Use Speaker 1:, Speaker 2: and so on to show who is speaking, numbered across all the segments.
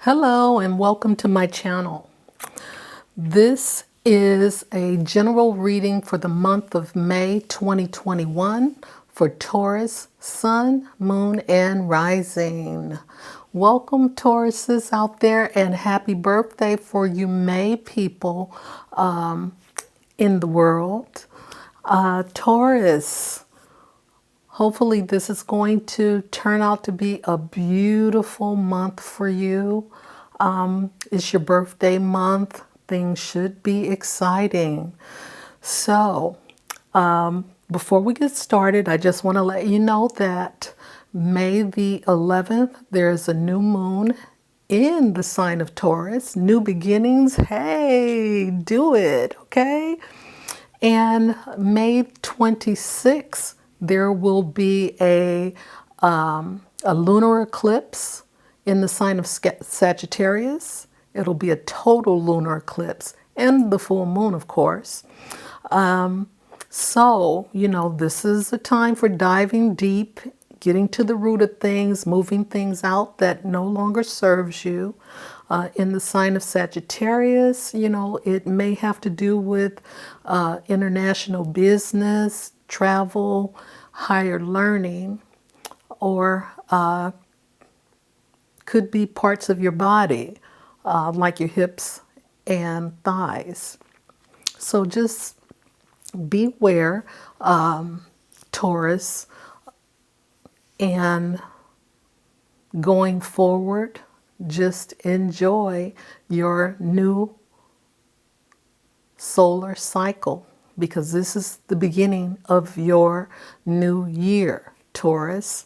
Speaker 1: Hello and welcome to my channel. This is a general reading for the month of May 2021 for Taurus, Sun, Moon, and Rising. Welcome Tauruses out there and happy birthday for you May people in the world. Taurus. Hopefully this is going to turn out to be a beautiful month for you. It's your birthday month. Things should be exciting. So, before we get started, I just want to let you know that May the 11th, there's a new moon in the sign of Taurus. New beginnings. Hey, do it, okay? And May 26th, there will be a lunar eclipse in the sign of Sagittarius. It'll be a total lunar eclipse and the full moon, of course. So, this is a time for diving deep, getting to the root of things, moving things out that no longer serves you. In the sign of Sagittarius, it may have to do with international business, travel, higher learning, or could be parts of your body, like your hips and thighs. So just beware, Taurus, and going forward, just enjoy your new solar cycle because this is the beginning of your new year, Taurus.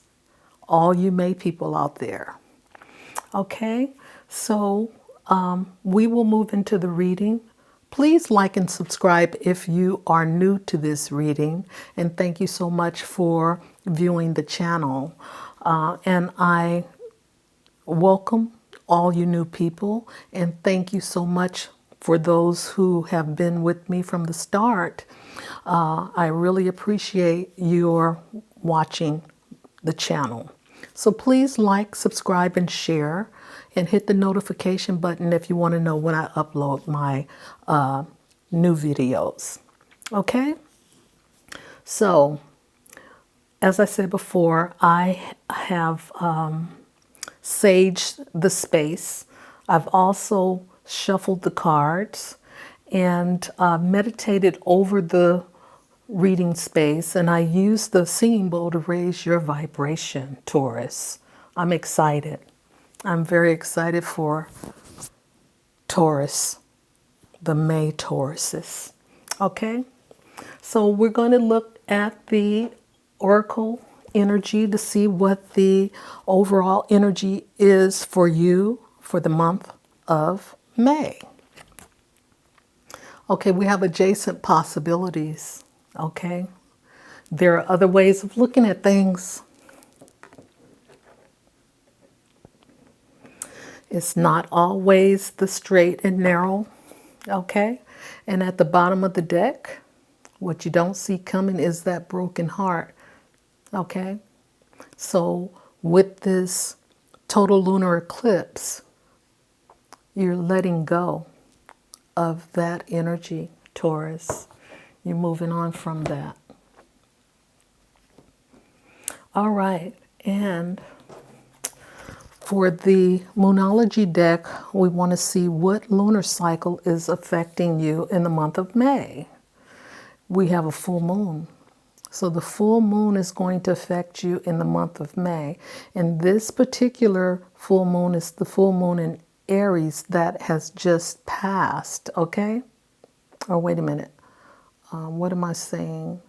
Speaker 1: All you May people out there. Okay, so we will move into the reading. Please like and subscribe if you are new to this reading. And thank you so much for viewing the channel. And I welcome all you new people, and thank you so much for those who have been with me from the start. I really appreciate your watching the channel. So please like, subscribe, and share, and hit the notification button if you want to know when I upload my new videos. Okay? So, as I said before, I have saged the space. I've also shuffled the cards and meditated over the reading space, and I used the singing bowl to raise your vibration, Taurus. I'm excited. I'm very excited for Taurus, the May Tauruses. Okay, so we're going to look at the Oracle energy to see what the overall energy is for you for the month of May. Okay, we have adjacent possibilities. Okay, there are other ways of looking at things. It's not always the straight and narrow. Okay, and at the bottom of the deck, what you don't see coming is that broken heart. Okay, so with this total lunar eclipse, you're letting go of that energy, Taurus. You're moving on from that. All right, and for the Moonology deck, we want to see what lunar cycle is affecting you in the month of May. We have a full moon. So the full moon is going to affect you in the month of May. And this particular full moon is the full moon in Aries that has just passed, okay? Oh, wait a minute. What am I saying?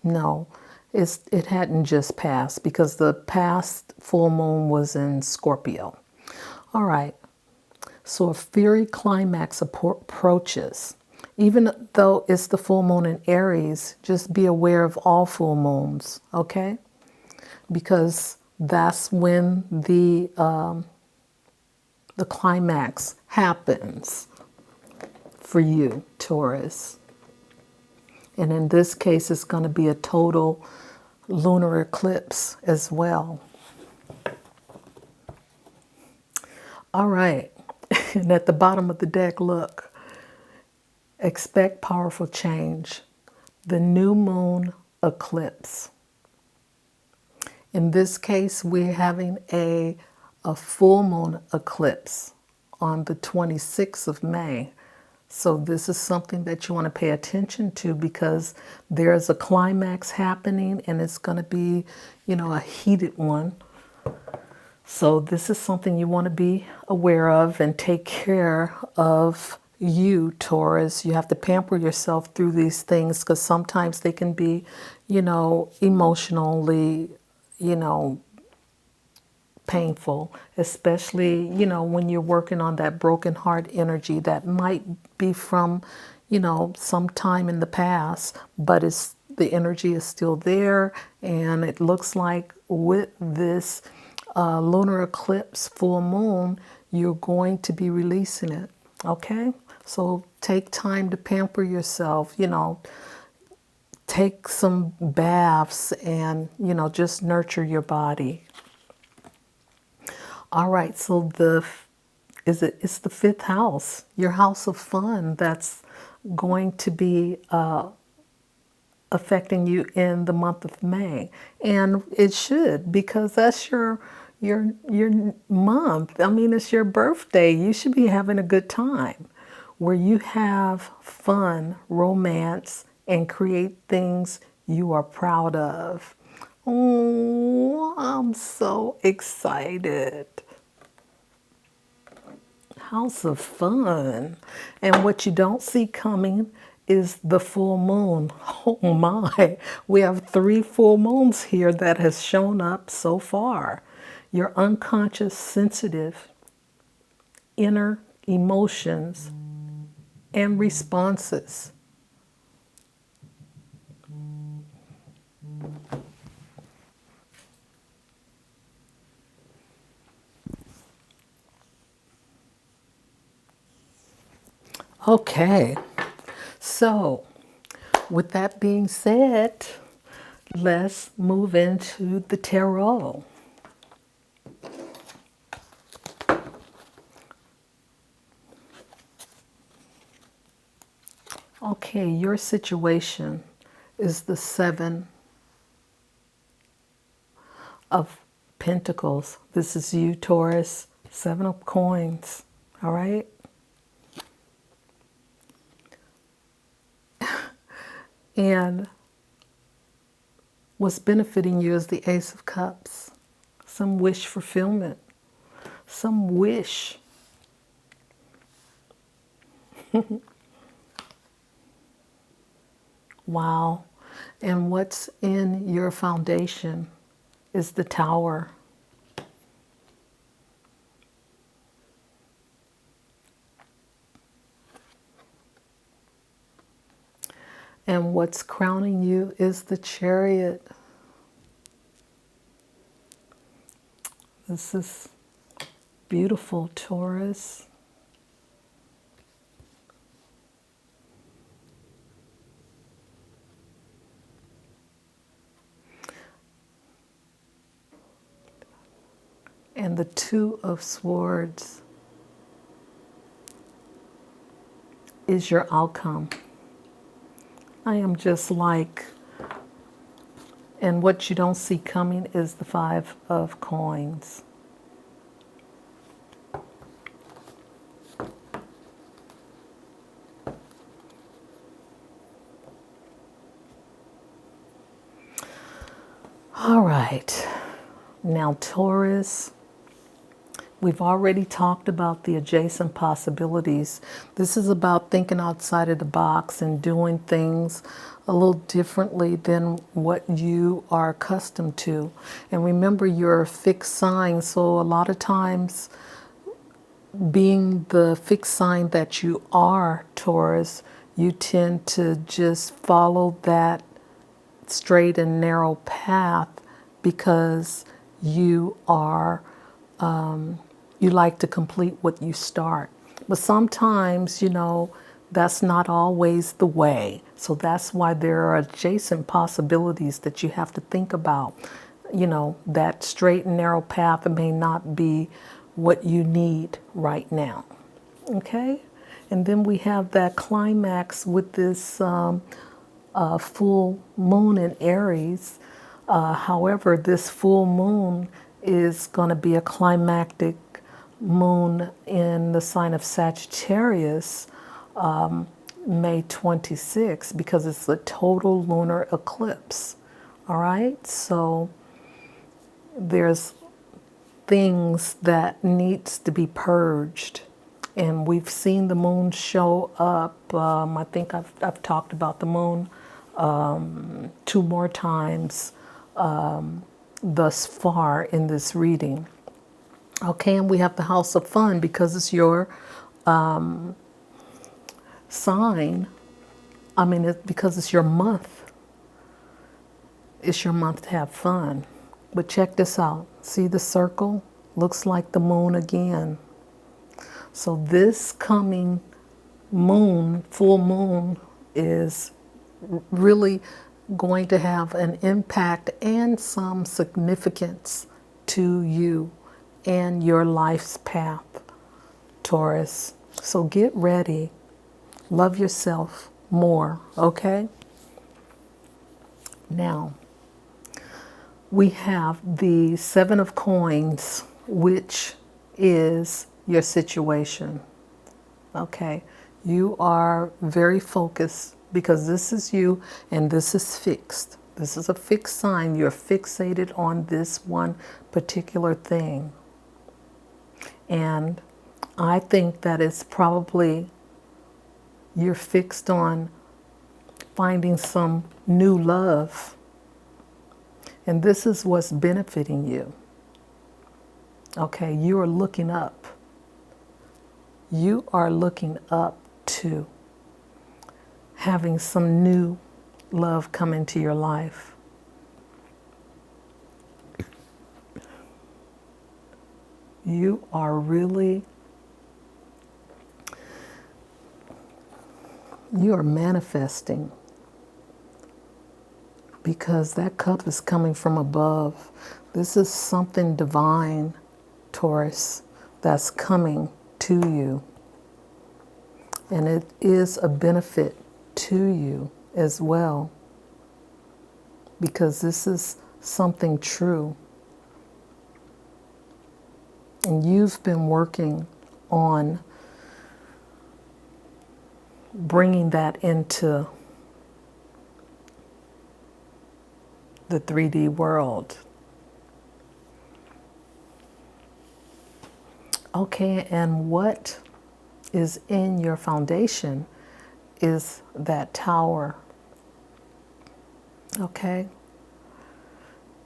Speaker 1: No, it hadn't just passed because the past full moon was in Scorpio. All right, so a fiery climax approaches. Even though it's the full moon in Aries, just be aware of all full moons, okay? Because that's when the climax happens for you, Taurus. And in this case, it's going to be a total lunar eclipse as well. All right. And at the bottom of the deck, look, expect powerful change. The new moon eclipse. In this case, we're having a full moon eclipse on the 26th of May. So this is something that you want to pay attention to because there's a climax happening and it's going to be, a heated one. So this is something you want to be aware of and take care of you, Taurus. You have to pamper yourself through these things because sometimes they can be, emotionally, you know, painful, especially, when you're working on that broken heart energy that might be from, some time in the past, but the energy is still there. And it looks like with this lunar eclipse, full moon, you're going to be releasing it. Okay? So take time to pamper yourself, take some baths and, just nurture your body. All right, so it's the fifth house, your house of fun, that's going to be affecting you in the month of May, and it should because that's your month. I mean, it's your birthday. You should be having a good time, where you have fun, romance, and create things you are proud of. Oh, I'm so excited. House of fun. And what you don't see coming is the full moon. Oh my, we have 3 full moons here that has shown up so far. Your unconscious, sensitive, inner emotions and responses. Okay, so with that being said, let's move into the tarot. Okay, your situation is the 7 of Pentacles. This is you, Taurus. 7 of coins. All right? And what's benefiting you is the Ace of Cups. Some wish fulfillment. Some wish. Wow. And what's in your foundation is the Tower. And what's crowning you is the Chariot. This is beautiful, Taurus. And the 2 of Swords is your outcome. I am just like, and what you don't see coming is the 5 of Coins. All right, now Taurus, we've already talked about the adjacent possibilities. This is about thinking outside of the box and doing things a little differently than what you are accustomed to. And remember, you're a fixed sign, so a lot of times, being the fixed sign that you are, Taurus, you tend to just follow that straight and narrow path because you are you like to complete what you start. But sometimes, that's not always the way. So that's why there are adjacent possibilities that you have to think about. That straight and narrow path may not be what you need right now. Okay? And then we have that climax with this full moon in Aries. However, this full moon is going to be a climactic moon in the sign of Sagittarius, May 26, because it's a total lunar eclipse. All right, so there's things that needs to be purged, and we've seen the moon show up. I think I've talked about the moon 2 more times thus far in this reading. Okay, and we have the House of Fun because it's your sign. I mean, because it's your month. It's your month to have fun. But check this out. See the circle? Looks like the moon again. So this coming moon, full moon, is really going to have an impact and some significance to you and your life's path, Taurus. So get ready. Love yourself more, okay? Now, we have the 7 of Coins, which is your situation, okay? You are very focused because this is you and this is fixed. This is a fixed sign. You're fixated on this one particular thing. And I think that it's probably you're fixed on finding some new love. And this is what's benefiting you. Okay, you are looking up. You are looking up to having some new love come into your life. You are really, you are manifesting because that cup is coming from above. This is something divine, Taurus, that's coming to you. And it is a benefit to you as well, because this is something true. And you've been working on bringing that into the 3D world. Okay, and what is in your foundation is that tower. Okay?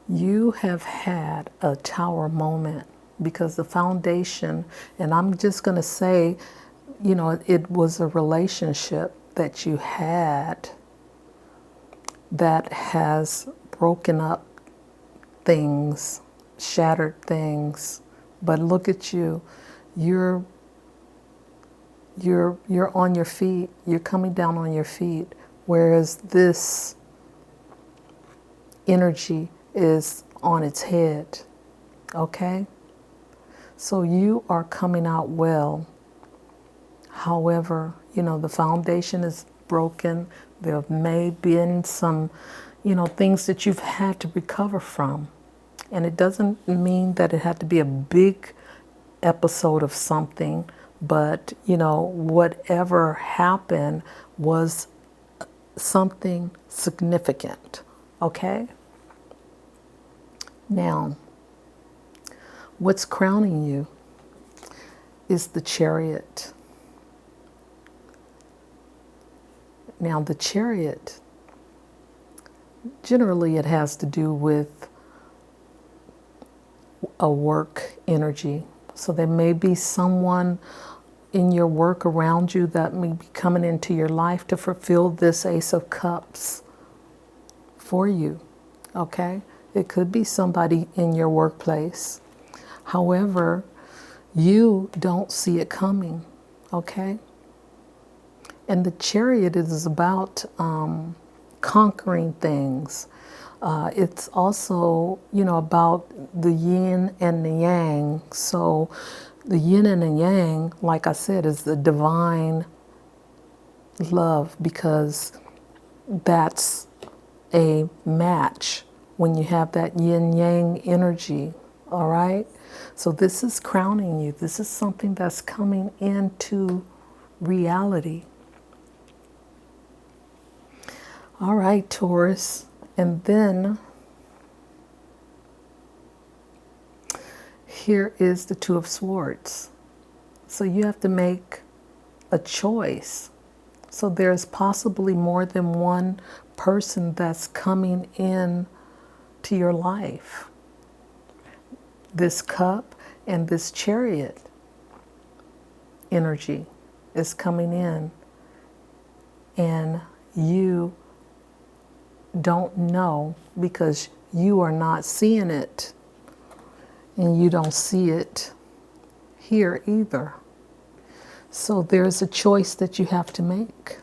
Speaker 1: You have had a tower moment because the foundation, and I'm just going to say, you know, it was a relationship that you had that has broken up things, shattered things. But look at you. You're on your feet. You're coming down on your feet. Whereas this energy is on its head. Okay? So you are coming out well. However, you know, the foundation is broken. There may have been some, you know, things that you've had to recover from. And it doesn't mean that it had to be a big episode of something, but, you know, whatever happened was something significant. Okay? Now, what's crowning you is the Chariot. Now, the Chariot, generally it has to do with a work energy. So there may be someone in your work around you that may be coming into your life to fulfill this Ace of Cups for you. Okay? It could be somebody in your workplace. However, you don't see it coming. Okay? And the Chariot is about conquering things, It's also, about the yin and the yang. So the yin and the yang, like I said, is the divine love, because that's a match when you have that yin yang energy. All right. So this is crowning you. This is something that's coming into reality. All right, Taurus. And then here is the Two of Swords. So you have to make a choice. So there's possibly more than one person that's coming in to your life. This cup and this Chariot energy is coming in, and you don't know because you are not seeing it, and you don't see it here either. So there's a choice that you have to make.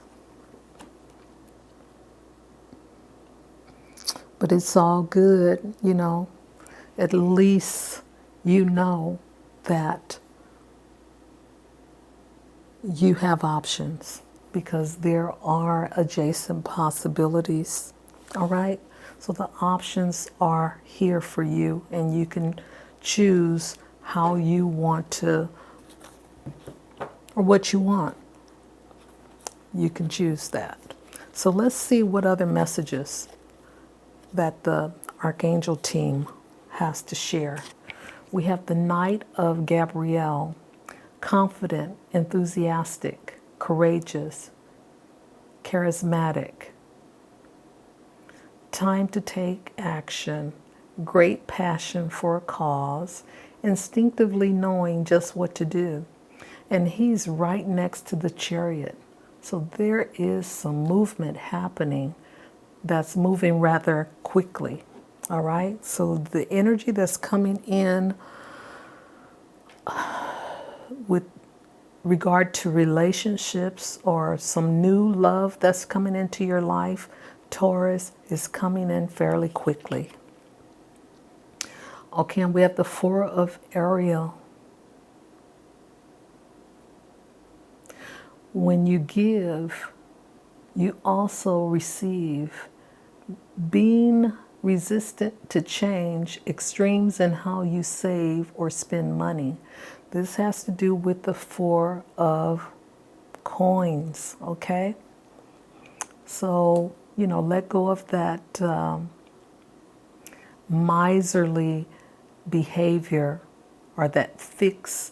Speaker 1: But it's all good, At least you know that you have options, because there are adjacent possibilities. All right? So the options are here for you, and you can choose how you want to, or what you want. You can choose that. So let's see what other messages that the Archangel team has to share. We have the Knight of Gabriel, confident, enthusiastic, courageous, charismatic. Time to take action, great passion for a cause, instinctively knowing just what to do. And he's right next to the Chariot. So there is some movement happening that's moving rather quickly. All right? So the energy that's coming in with regard to relationships or some new love that's coming into your life, Taurus, is coming in fairly quickly. Okay, and we have the Four of Ariel. When you give, you also receive. Being resistant to change, extremes in how you save or spend money. This has to do with the Four of Coins, okay? So, let go of that miserly behavior or that fixated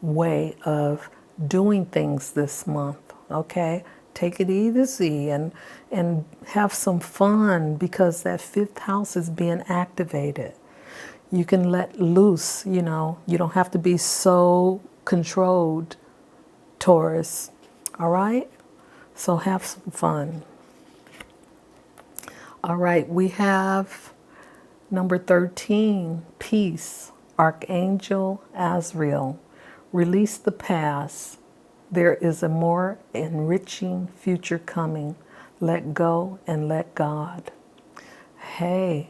Speaker 1: way of doing things this month, okay? Take it easy and have some fun, because that fifth house is being activated. You can let loose, you don't have to be so controlled, Taurus, all right? So have some fun. All right, we have number 13, peace, Archangel Azrael. Release the past. There is a more enriching future coming. Let go and let God. Hey,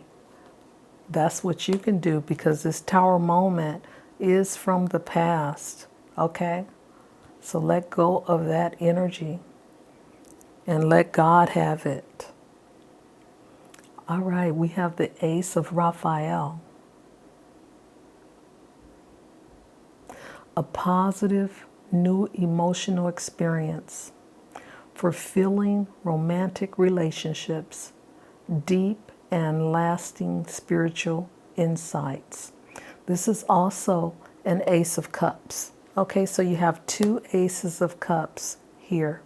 Speaker 1: that's what you can do, because this Tower moment is from the past, okay? So let go of that energy and let God have it. All right, we have the Ace of Raphael. A positive new emotional experience, fulfilling romantic relationships, deep and lasting spiritual insights. This is also an Ace of Cups. Okay, so you have two Aces of Cups here.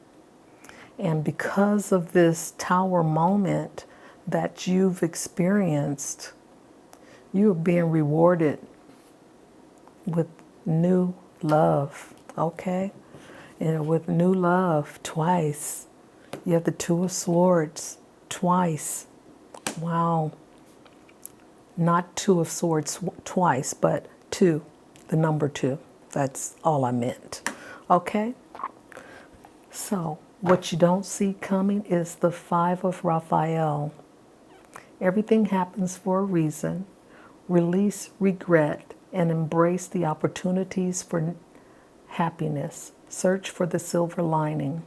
Speaker 1: And because of this Tower moment that you've experienced, you are being rewarded with new love, okay? And with new love, twice. You have the Two of Swords, twice. Wow. Not Two of Swords twice, but two, the number two. That's all I meant, okay? So What you don't see coming is the Five of Raphael. Everything happens for a reason. Release regret and embrace the opportunities for happiness. Search for the silver lining.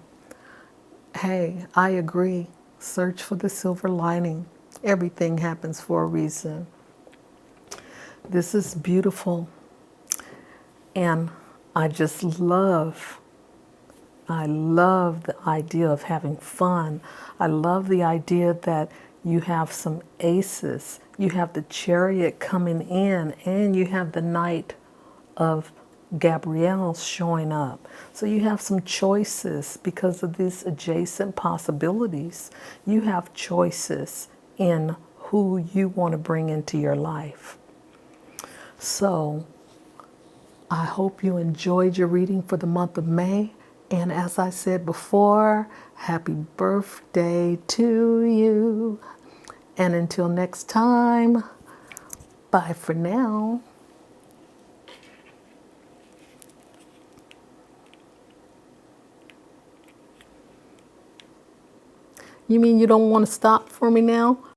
Speaker 1: Hey, I agree. Search for the silver lining. Everything happens for a reason. This is beautiful. And I love the idea of having fun. I love the idea that you have some aces. You have the Chariot coming in, and you have the Knight of Gabrielle showing up. So you have some choices because of these adjacent possibilities. You have choices in who you want to bring into your life. So I hope you enjoyed your reading for the month of May. And as I said before, happy birthday to you. And until next time, bye for now. You mean you don't want to stop for me now?